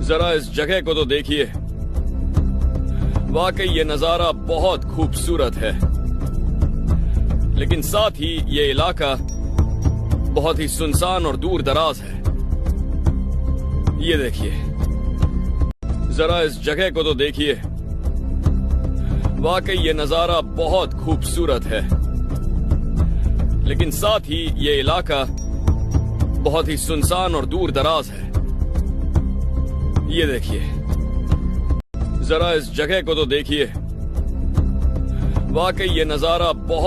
जरा इस जगह को तो देखिए, वाकई ये नजारा बहुत खूबसूरत है, लेकिन साथ ही ये इलाका बहुत ही सुनसान और दूर दराज है। ये देखिए, जरा इस जगह को तो देखिए, वाकई ये नजारा बहुत खूबसूरत है, लेकिन साथ ही ये इलाका बहुत ही सुनसान और दूर दराज है। ये देखिए, जरा इस जगह को तो देखिए, वाकई ये नजारा बहुत